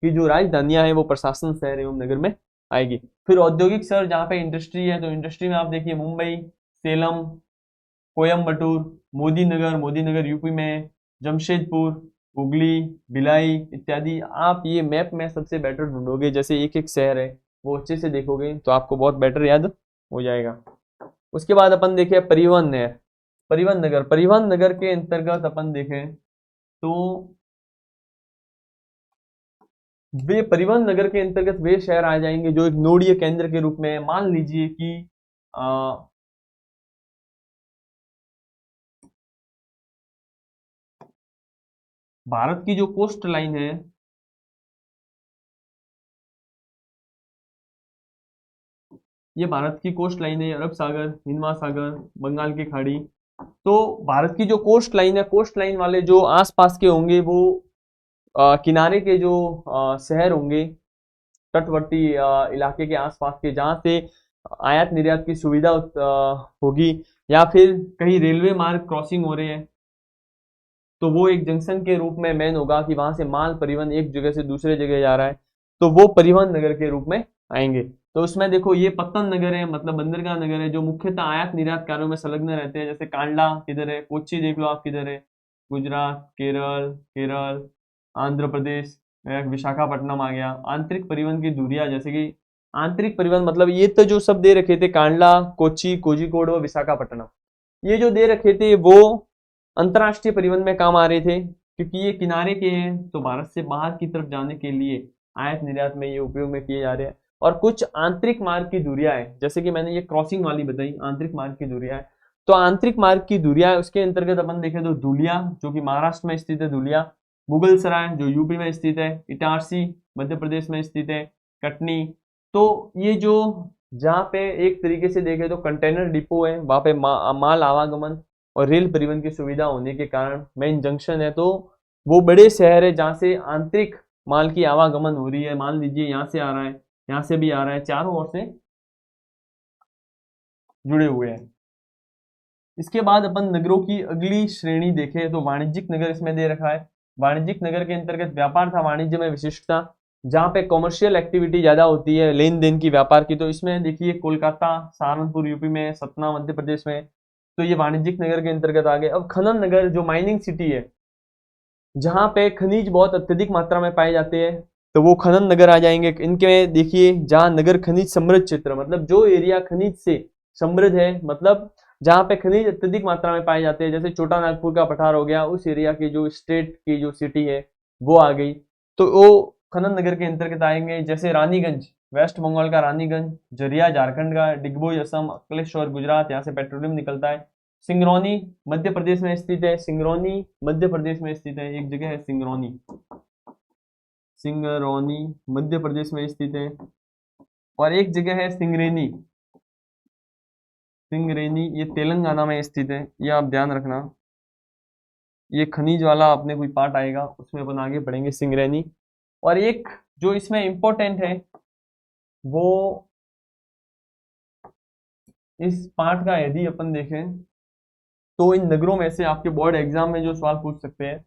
कि जो राजधानियां हैं वो प्रशासन शहर एवं नगर में आएगी। फिर औद्योगिक शहर जहाँ पे इंडस्ट्री है, तो इंडस्ट्री में आप देखिए मुंबई, सेलम, कोयम्बटूर, मोदी नगर, मोदी नगर यूपी में है, जमशेदपुर, हुगली, भिलाई इत्यादि। आप ये मैप में सबसे बेटर ढूंढोगे, जैसे एक एक शहर है वो अच्छे से देखोगे तो आपको बहुत बेटर याद हो जाएगा। उसके बाद अपन देखें परिवहन नगर। परिवहन नगर, परिवहन नगर के अंतर्गत अपन देखें तो वे परिवहन नगर के अंतर्गत वे शहर आ जाएंगे जो एक नोडीय केंद्र के रूप में। मान लीजिए कि आ, भारत की जो कोस्ट लाइन है, ये भारत की कोस्ट लाइन है, अरब सागर, हिंद महासागर, बंगाल की खाड़ी। तो भारत की जो कोस्ट लाइन है, कोस्ट लाइन वाले जो आसपास के होंगे वो किनारे के जो शहर होंगे, तटवर्ती इलाके के आसपास के, जहाँ से आयात निर्यात की सुविधा होगी, या फिर कहीं रेलवे मार्ग क्रॉसिंग हो रहे हैं तो वो एक जंक्शन के रूप में मेन होगा कि वहां से माल परिवहन एक जगह से दूसरे जगह जा रहा है, तो वो परिवहन नगर के रूप में आएंगे। तो उसमें देखो ये पत्तन नगर है, मतलब बंदरगाह नगर है, जो मुख्यतः आयात निर्यात कार्यों में संलग्न रहते हैं। जैसे कांडला किधर है, कोच्चि देख लो आप किधर है, गुजरात, केरल, केरल, आंध्र प्रदेश, विशाखापट्टनम आ गया। आंतरिक परिवहन की दूरियां, जैसे कि आंतरिक परिवहन मतलब ये तो जो सब दे रखे थे, कांडला, कोच्चि, कोझिकोड और विशाखापट्टनम, ये जो दे रखे थे वो अंतर्राष्ट्रीय परिवहन में काम आ रहे थे, क्योंकि ये किनारे के हैं तो भारत से बाहर की तरफ जाने के लिए आयात निर्यात में ये उपयोग में किए जा रहे हैं। और कुछ आंतरिक मार्ग की दूरियां हैं, जैसे कि मैंने ये क्रॉसिंग वाली बताई, आंतरिक मार्ग की दूरियां हैं। तो आंतरिक मार्ग की दूरियां उसके अंतर्गत अपन देखें तो धुलिया, जो कि महाराष्ट्र में स्थित है, धुलिया, मुगल सराय जो यूपी में स्थित है, इटारसी मध्य प्रदेश में स्थित है, कटनी। तो ये जो जहाँ पे एक तरीके से देखें तो कंटेनर डिपो है, वहां पे माल आवागमन और रेल परिवहन की सुविधा होने के कारण मेन जंक्शन है, तो वो बड़े शहर है जहाँ से आंतरिक माल की आवागमन हो रही है। मान लीजिए यहाँ से आ रहा है, यहाँ से भी आ रहा है, चारों ओर से जुड़े हुए हैं। इसके बाद अपन नगरों की अगली श्रेणी देखें तो वाणिज्यिक नगर इसमें दे रखा है। वाणिज्यिक नगर के अंतर्गत व्यापार था वाणिज्य में विशिष्टता, जहाँ पे कॉमर्शियल एक्टिविटी ज्यादा होती है, लेन देन की, व्यापार की। तो इसमें देखिए कोलकाता, सहारनपुर यूपी में, सतना मध्य प्रदेश में, तो ये वाणिज्यिक नगर के अंतर्गत आ गए। अब खनन नगर जो माइनिंग सिटी है, जहाँ पे खनिज बहुत अत्यधिक मात्रा में पाए जाते हैं, तो वो खनन नगर आ जाएंगे। इनके देखिए जहाँ नगर खनिज समृद्ध क्षेत्र, मतलब जो एरिया खनिज से समृद्ध है, मतलब जहाँ पे खनिज अत्यधिक मात्रा में पाए जाते हैं, जैसे छोटा नागपुर का पठार हो गया, उस एरिया की जो स्टेट की जो सिटी है वो आ गई, तो वो खनन नगर के अंतर्गत आएंगे। जैसे रानीगंज, वेस्ट बंगाल का रानीगंज, जरिया झारखंड का, डिगबोई असम, अकलेश्वर गुजरात, यहाँ से पेट्रोलियम निकलता है। सिंगरौनी मध्य प्रदेश में स्थित है, सिंगरौनी मध्य प्रदेश में स्थित है, एक जगह है सिंगरौनी, सिंगरौनी मध्य प्रदेश में स्थित है। और एक जगह है सिंगरेनी, सिंगरेनी ये तेलंगाना में स्थित है, ये आप ध्यान रखना। ये खनिज वाला अपने कोई पार्ट आएगा उसमें अपन आगे पढ़ेंगे, सिंगरेनी। और एक जो इसमें इंपॉर्टेंट है वो इस पार्ट का यदि अपन देखें तो इन नगरों में से आपके बोर्ड एग्जाम में जो सवाल पूछ सकते हैं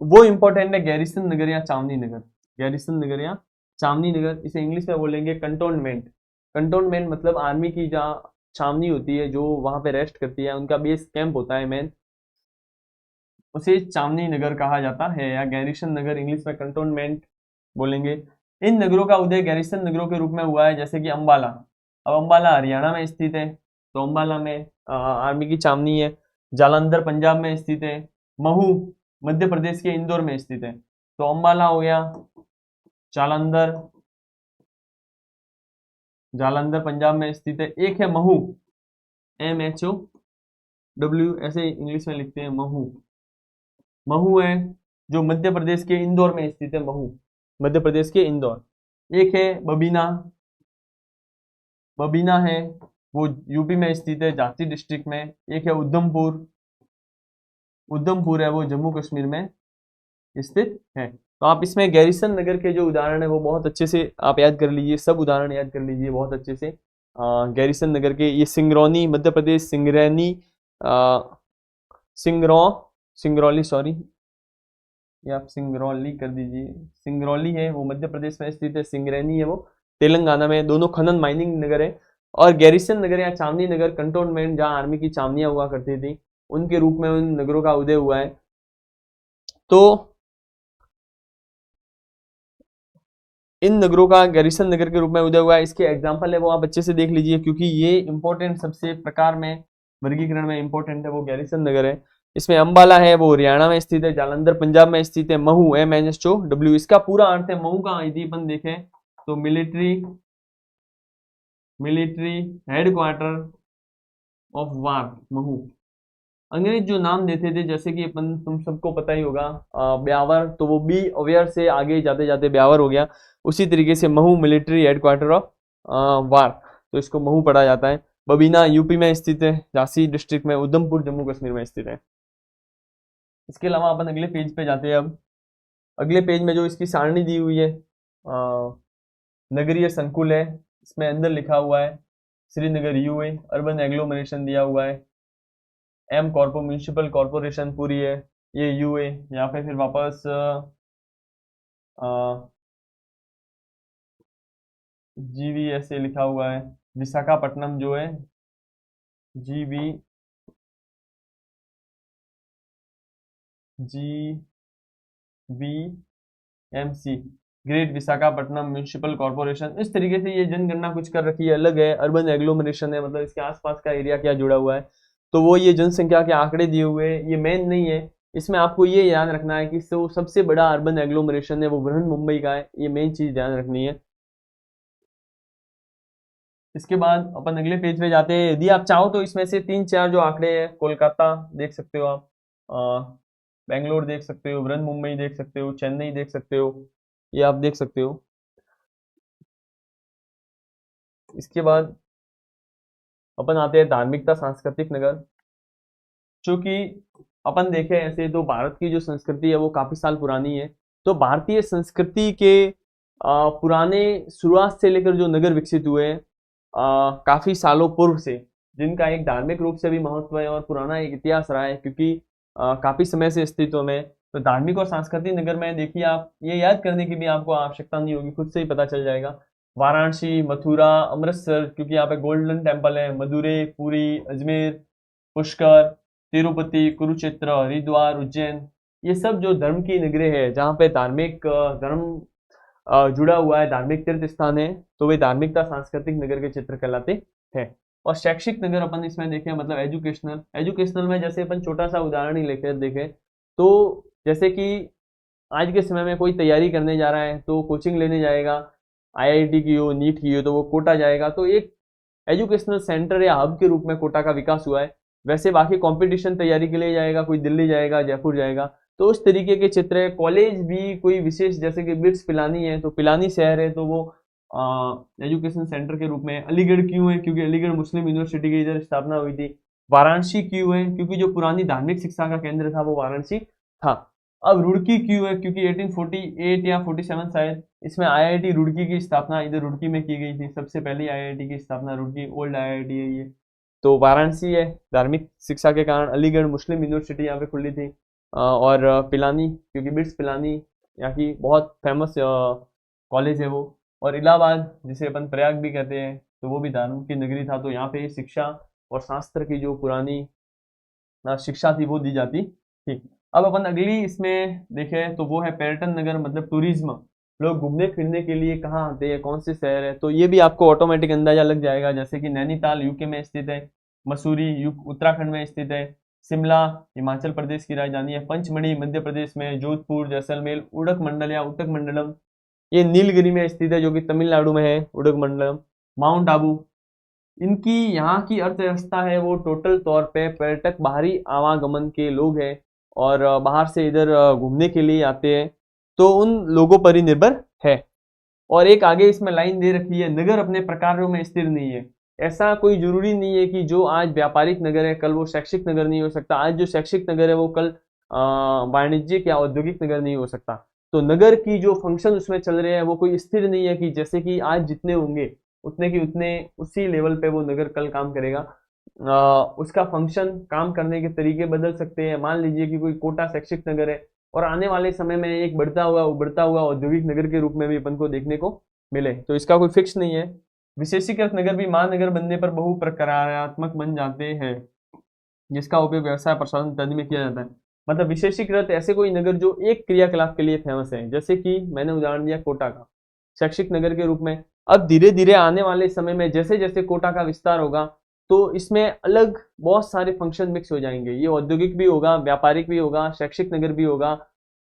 वो इंपॉर्टेंट है, गैरिसन नगर या चावनी नगर। गैरिसन नगर या चावनी नगर, इसे इंग्लिश में बोलेंगे कंटोनमेंट। कंटोनमेंट मतलब आर्मी की जहाँ छावनी होती है, जो वहां पे रेस्ट करती है, उनका बेस कैंप होता है मेन, उसे चावनी नगर कहा जाता है, या गैरिसन नगर, इंग्लिश में कंटोनमेंट बोलेंगे। इन नगरों का उदय गैरिसन नगरों के रूप में हुआ है, जैसे कि अंबाला। अब अंबाला हरियाणा में स्थित है, तो अंबाला में आर्मी की छावनी है। जालंधर पंजाब में स्थित है। महू मध्य प्रदेश के इंदौर में स्थित है। तो अंबाला हो गया, जालंधर, जालंधर पंजाब में स्थित है। एक है महू, MHOW, ऐसे इंग्लिश में लिखते हैं महू। महू है जो मध्य प्रदेश के इंदौर में स्थित है, महू मध्य प्रदेश के इंदौर। एक है बबीना, बबीना है वो यूपी में स्थित है, झांसी डिस्ट्रिक्ट में। एक है उधमपुर, उधमपुर है वो जम्मू कश्मीर में स्थित है। तो आप इसमें गैरिसन नगर के जो उदाहरण है वो बहुत अच्छे से आप याद कर लीजिए, सब उदाहरण याद कर लीजिए बहुत अच्छे से। गैरिसन नगर के, ये सिंगरौनी मध्य प्रदेश, सिंगरैनी, सिंगरौ सिंगरौली, सॉरी, ये आप सिंगरौली कर दीजिए। सिंगरौली है वो मध्य प्रदेश में स्थित है, सिंगरैनी है वो तेलंगाना में। दोनों खनन माइनिंग नगर है। और गैरिसन नगर या चांदनी नगर कंटोनमेंट, जहाँ आर्मी की चांदनियां हुआ करती थी, उनके रूप में उन नगरों का उदय हुआ है। तो इन नगरों का गैरिसन नगर के रूप में उदय हुआ है। इसके एग्जाम्पल है वो आप अच्छे से देख लीजिए, क्योंकि ये इंपॉर्टेंट, सबसे प्रकार में वर्गीकरण में इंपॉर्टेंट है वो गैरिसन नगर है। इसमें अंबाला है वो हरियाणा में स्थित है, जालंधर पंजाब में स्थित है, महू MHOW, इसका पूरा अर्थ है महू का यदि अपन देखें तो military military headquarter of war, Mhow. अंग्रेज जो नाम देते थे, जैसे कि अपन तुम सबको पता ही होगा ब्यावर, तो वो बी अवेयर से आगे जाते जाते ब्यावर हो गया। उसी तरीके से Mhow military headquarter of war, तो इसको महू पढ़ा जाता है। बबीना यूपी में स्थित है, झांसी डिस्ट्रिक्ट में। उधमपुर जम्मू कश्मीर में स्थित है। इसके अलावा अपन अगले पेज पे जाते हैं। अब अगले पेज में जो इसकी सारणी दी हुई है, नगरीय संकुल है, इसमें अंदर लिखा हुआ है श्रीनगर यूए, अर्बन एग्लोमरेशन दिया हुआ है, एम कॉर्पो म्यूनिसिपल कॉर्पोरेशन पूरी है, ये यूए। यहाँ पे फिर वापस जीवी ऐसे लिखा हुआ है। विशाखापट्टनम जो है जीवी GVMC, great Visakhapatnam municipal corporation. इस तरीके से ये जनगणना कुछ कर रखी है, अलग है। अर्बन एग्लोमरेशन है, मतलब इसके आसपास का एरिया क्या जुड़ा हुआ है। तो वो ये जनसंख्या के आंकड़े दिए हुए हैं, ये मेन नहीं है। इसमें आपको ये याद रखना है कि सबसे बड़ा अर्बन एग्लोमरेशन है वो बृहन मुंबई का है, ये मेन चीज ध्यान रखनी है। इसके बाद अपन अगले पेज पे जाते हैं। यदि आप चाहो तो इसमें से 3-4 जो आंकड़े हैं, कोलकाता देख सकते हो आप, बेंगलोर देख सकते हो, बृहन मुंबई देख सकते हो, चेन्नई देख सकते हो, ये आप देख सकते हो। इसके बाद अपन आते हैं धार्मिकता सांस्कृतिक नगर। चूंकि अपन देखें ऐसे तो भारत की जो संस्कृति है वो काफी साल पुरानी है। तो भारतीय संस्कृति के पुराने शुरुआत से लेकर जो नगर विकसित हुए हैं काफी सालों पूर्व से, जिनका एक धार्मिक रूप से भी महत्व है और पुराना एक इतिहास रहा है, क्योंकि काफी समय से अस्तित्व में। तो धार्मिक और सांस्कृतिक नगर में देखिए, आप ये याद करने की भी आपको आवश्यकता नहीं होगी, खुद से ही पता चल जाएगा। वाराणसी, मथुरा, अमृतसर, क्योंकि यहाँ पे गोल्डन टेम्पल है, मदुरै, पुरी, अजमेर, पुष्कर, तिरुपति, कुरुक्षेत्र, हरिद्वार, उज्जैन, ये सब जो धर्म की नगरें हैं, जहाँ पे धार्मिक धर्म जुड़ा हुआ है, धार्मिक तीर्थ स्थान है, तो वे धार्मिकता सांस्कृतिक नगर के चित्र कहलाते हैं। और शैक्षिक नगर अपन इसमें देखें, मतलब एजुकेशनल, एजुकेशनल में जैसे अपन छोटा सा उदाहरण ही लेकर देखें तो जैसे कि आज के समय में कोई तैयारी करने जा रहा है तो कोचिंग लेने जाएगा, IIT की हो, नीट की हो, तो वो कोटा जाएगा। तो एक एजुकेशनल सेंटर या हब के रूप में कोटा का विकास हुआ है। वैसे बाकी कंपटीशन तैयारी के लिए जाएगा, कोई दिल्ली जाएगा, जयपुर जाएगा, तो उस तरीके के चित्र है। कॉलेज भी कोई विशेष, जैसे कि बिट्स पिलानी है तो पिलानी शहर है, तो वो एजुकेशन सेंटर के रूप में। अलीगढ़ क्यों है? क्योंकि अलीगढ़ मुस्लिम यूनिवर्सिटी की इधर स्थापना हुई थी। वाराणसी क्यों है? क्योंकि जो पुरानी धार्मिक शिक्षा का केंद्र था वो वाराणसी था। अब रुड़की क्यों है? क्योंकि 1848 या 47 शायद, इसमें IIT रुड़की की स्थापना इधर रुड़की में की गई थी। सबसे पहली IIT की स्थापना रुड़की, ओल्ड IIT है ये। तो वाराणसी है धार्मिक शिक्षा के कारण। अलीगढ़ मुस्लिम यूनिवर्सिटी यहाँ पे खुली थी। और पिलानी, क्योंकि बिट्स पिलानी यहाँ की बहुत फेमस कॉलेज है वो। और इलाहाबाद, जिसे अपन प्रयाग भी कहते हैं, तो वो भी धर्म की नगरी था। तो यहाँ पे शिक्षा और शास्त्र की जो पुरानी शिक्षा थी वो दी जाती थी। अब अपन अगली इसमें देखें तो वो है पर्यटन नगर, मतलब टूरिज्म। लोग घूमने फिरने के लिए कहाँ आते हैं, कौन से शहर है, तो ये भी आपको ऑटोमेटिक अंदाजा लग जाएगा। जैसे कि नैनीताल यूके में स्थित है, मसूरी उत्तराखंड में स्थित है, शिमला हिमाचल प्रदेश की राजधानी है, पंचमढ़ी मध्य प्रदेश में, जोधपुर, जैसलमेर, उड़क मंडल या उटक मंडलम ये नीलगिरी में स्थित है, जो कि तमिलनाडु में है, उड़क मंडलम। माउंट आबू, इनकी यहाँ की अर्थव्यवस्था है वो टोटल तौर पे पर्यटक बाहरी आवागमन के लोग हैं और बाहर से इधर घूमने के लिए आते हैं, तो उन लोगों पर ही निर्भर है। और एक आगे इसमें लाइन दे रखी है, नगर अपने प्रकारों में स्थिर नहीं है। ऐसा कोई जरूरी नहीं है कि जो आज व्यापारिक नगर है कल वो शैक्षिक नगर नहीं हो सकता, आज जो शैक्षिक नगर है वो कल वाणिज्यिक या औद्योगिक नगर नहीं हो सकता। तो नगर की जो फंक्शन उसमें चल रहे हैं वो कोई स्थिर नहीं है कि जैसे कि आज जितने होंगे उतने की उतने उसी लेवल पे वो नगर कल काम करेगा। उसका फंक्शन काम करने के तरीके बदल सकते हैं। मान लीजिए कि कोई कोटा शैक्षिक नगर है और आने वाले समय में एक बढ़ता हुआ औद्योगिक नगर के रूप में भी अपन को देखने को मिले, तो इसका कोई फिक्स नहीं है। विशेषीकृत नगर भी महानगर बनने पर बहुप्रकारात्मक बन जाते हैं, जिसका उपयोग व्यवसाय प्रशासन इत्यादि में किया जाता है। मतलब विशेषीकृत ऐसे कोई नगर जो एक क्रियाकलाप के लिए फेमस है, जैसे कि मैंने उदाहरण दिया कोटा का शैक्षिक नगर के रूप में। अब धीरे धीरे आने वाले समय में जैसे जैसे कोटा का विस्तार होगा तो इसमें अलग बहुत सारे फंक्शन मिक्स हो जाएंगे। ये औद्योगिक भी होगा, व्यापारिक भी होगा, शैक्षिक नगर भी होगा,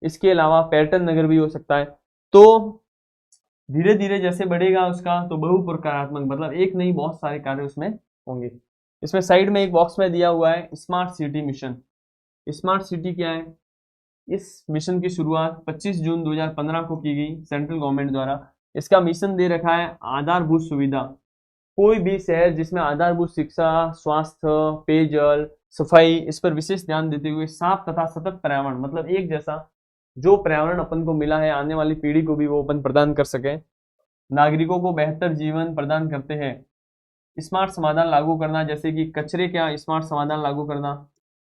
इसके अलावा पर्यटन नगर भी हो सकता है। तो धीरे धीरे जैसे बढ़ेगा उसका तो बहुप्रकारात्मक मतलब एक नहीं बहुत सारे कार्य उसमें होंगे। इसमें साइड में एक बॉक्स में दिया हुआ है smart city mission. Smart city क्या है? इस मिशन की शुरुआत 25 जून 2015 को की गई सेंट्रल गवर्नमेंट द्वारा। इसका मिशन दे रखा है आधारभूत सुविधा। कोई भी शहर जिसमें आधारभूत शिक्षा, स्वास्थ्य, पेयजल, सफाई, इस पर विशेष ध्यान देते हुए साफ तथा सतत पर्यावरण मतलब एक जैसा जो पर्यावरण अपन को मिला है आने वाली पीढ़ी को भी वो अपन प्रदान कर सके, नागरिकों को बेहतर जीवन प्रदान करते हैं। स्मार्ट समाधान लागू करना, जैसे कि कचरे क्या स्मार्ट समाधान लागू करना,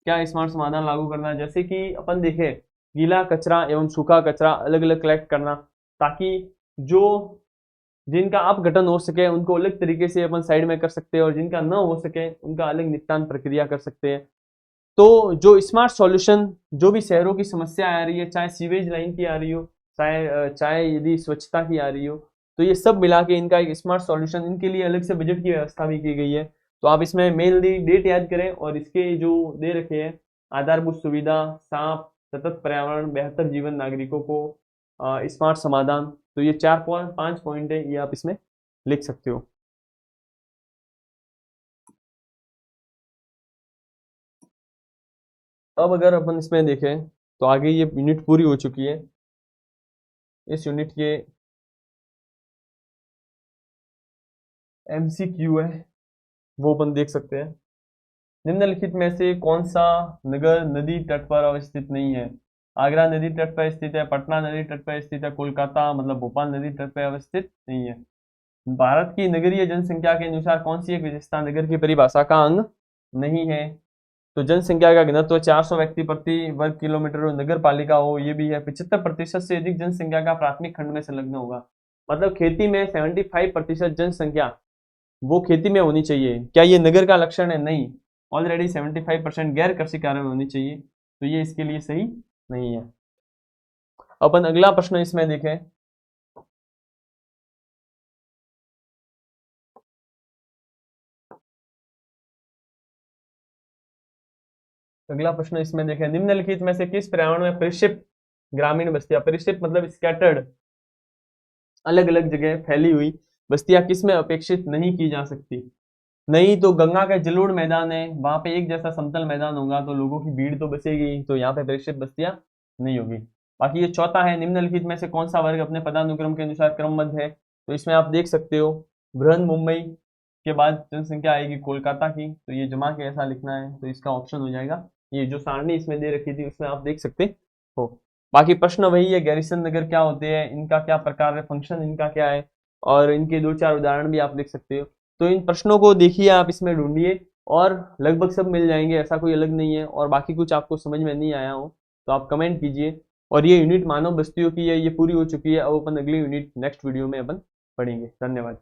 क्या स्मार्ट समाधान लागू करना, जैसे कि अपन देखें गीला कचरा एवं सूखा कचरा अलग अलग कलेक्ट करना, ताकि जो जिनका अपघटन हो सके उनको अलग तरीके से अपन साइड में कर सकते हैं और जिनका न हो सके उनका अलग निपटान प्रक्रिया कर सकते हैं। तो जो स्मार्ट सॉल्यूशन जो भी शहरों की समस्या आ रही है, चाहे सीवेज लाइन की आ रही हो, चाहे चाहे यदि स्वच्छता की आ रही हो, तो ये सब मिला के इनका एक स्मार्ट सॉल्यूशन, इनके लिए अलग से बजट की व्यवस्था भी की गई है। तो आप इसमें मेनली डेट याद करें और इसके जो दे रखे हैं आधारभूत सुविधा, साफ सतत पर्यावरण, बेहतर जीवन नागरिकों को, स्मार्ट समाधान, तो ये 4-5 पॉइंट है, ये आप इसमें लिख सकते हो। अब अगर अपन इसमें देखें तो आगे ये यूनिट पूरी हो चुकी है। इस यूनिट के MCQ है वो अपन देख सकते हैं। निम्नलिखित में से कौन सा नगर नदी तट पर अवस्थित नहीं है? आगरा नदी तट पर स्थित है, पटना नदी तट पर स्थित है, कोलकाता मतलब भोपाल नदी तट पर अवस्थित नहीं है। भारत की नगरीय जनसंख्या के अनुसार कौन सी एक विशेषता नगर की परिभाषा का अंग नहीं है? तो जनसंख्या का घनत्व 400 व्यक्ति प्रति वर्ग किलोमीटर और नगर पालिका हो, ये भी है। 75% से अधिक जनसंख्या का प्राथमिक खंड में संलग्न होगा। मतलब खेती में 75% जनसंख्या वो खेती में होनी चाहिए। क्या ये नगर का लक्षण है? नहीं। ऑलरेडी 75% गैर कृषि कार्य में होनी चाहिए, तो ये इसके लिए सही नहीं है। अपन अगला प्रश्न इसमें देखें। अगला प्रश्न इसमें देखें, निम्नलिखित में से किस पर्यावरण में परिक्षिप्त ग्रामीण बस्तियां, परिक्षिप्त मतलब स्कैटर्ड अलग अलग जगह फैली हुई बस्तियां किस में अपेक्षित नहीं की जा सकती? नहीं तो गंगा का जलोढ़ मैदान है, वहां पे एक जैसा समतल मैदान होगा तो लोगों की भीड़ तो बचेगी, तो यहाँ पे परिक्षिप्त बस्तियां नहीं होगी। बाकी ये चौथा है, निम्नलिखित में से कौन सा वर्ग अपने पदानुक्रम के अनुसार क्रमबद्ध है? तो इसमें आप देख सकते हो बृहन मुंबई के बाद जनसंख्या आएगी कोलकाता की, तो ये जमा के ऐसा लिखना है, तो इसका ऑप्शन हो जाएगा ये जो सारणी इसमें दे रखी थी उसमें आप देख सकते हो। बाकी प्रश्न वही है, गैरिसन नगर क्या होते हैं, इनका क्या प्रकार है, फंक्शन इनका क्या है, और इनके 2-4 उदाहरण भी आप लिख सकते हो। तो इन प्रश्नों को देखिए, आप इसमें ढूंढिए और लगभग सब मिल जाएंगे, ऐसा कोई अलग नहीं है। और बाकी कुछ आपको समझ में नहीं आया हो तो आप कमेंट कीजिए। और ये यूनिट मानव बस्तियों की है, ये पूरी हो चुकी है। अब अपन अगली यूनिट नेक्स्ट वीडियो में अपन पढ़ेंगे। धन्यवाद।